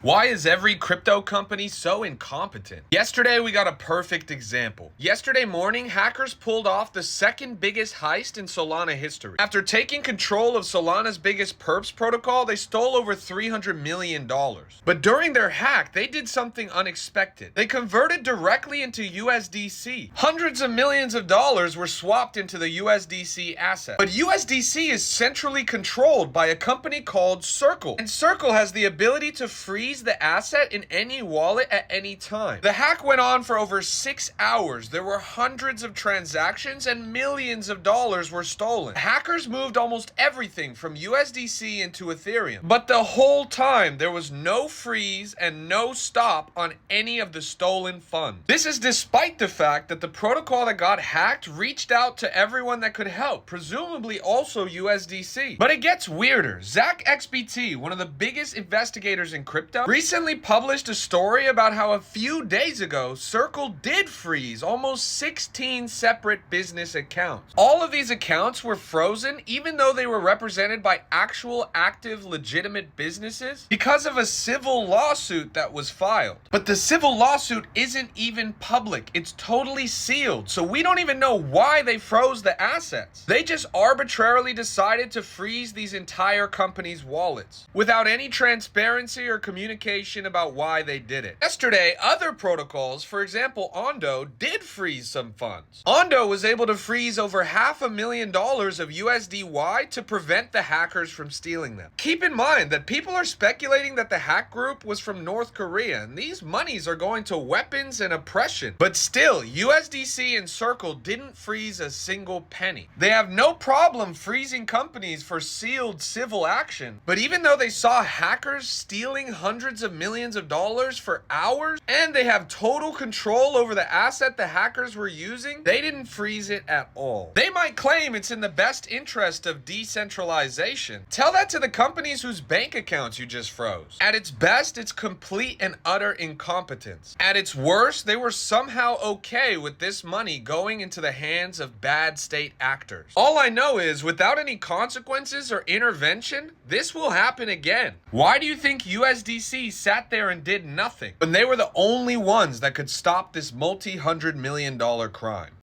Why is every crypto company so incompetent? Yesterday, we got a perfect example. Yesterday morning, hackers pulled off the second biggest heist in Solana history. After taking control of Solana's biggest perps protocol, they stole over $300 million. But during their hack, they did something unexpected. They converted directly into USDC. Hundreds of millions of dollars were swapped into the USDC asset. But USDC is centrally controlled by a company called Circle. And Circle has the ability to freeze the asset in any wallet at any time. The hack went on for over 6 hours. There were hundreds of transactions and millions of dollars were stolen. Hackers moved almost everything from USDC into Ethereum. But the whole time, there was no freeze and no stop on any of the stolen funds. This is despite the fact that the protocol that got hacked reached out to everyone that could help, presumably also USDC. But it gets weirder. Zach XBT, one of the biggest investigators in crypto, recently published a story about how a few days ago, Circle did freeze almost 16 separate business accounts. All of these accounts were frozen even though they were represented by actual active legitimate businesses because of a civil lawsuit that was filed. But the civil lawsuit isn't even public. It's totally sealed, so we don't even know why they froze the assets. They just arbitrarily decided to freeze these entire companies' wallets without any transparency or communication about why they did it. Yesterday, other protocols, for example, Ondo, did freeze some funds. Ondo was able to freeze over $500,000 of USDY to prevent the hackers from stealing them. Keep in mind that people are speculating that the hack group was from North Korea, and these monies are going to weapons and oppression. But still, USDC and Circle didn't freeze a single penny. They have no problem freezing companies for sealed civil action, but even though they saw hackers stealing hundreds of millions of dollars for hours, and they have total control over the asset the hackers were using, they didn't freeze it at all. They might claim it's in the best interest of decentralization. Tell that to the companies whose bank accounts you just froze. At its best, it's complete and utter incompetence. At its worst, they were somehow okay with this money going into the hands of bad state actors. All I know is, without any consequences or intervention, this will happen again. Why do you think USDC sat there and did nothing when they were the only ones that could stop this multi-$100 million crime?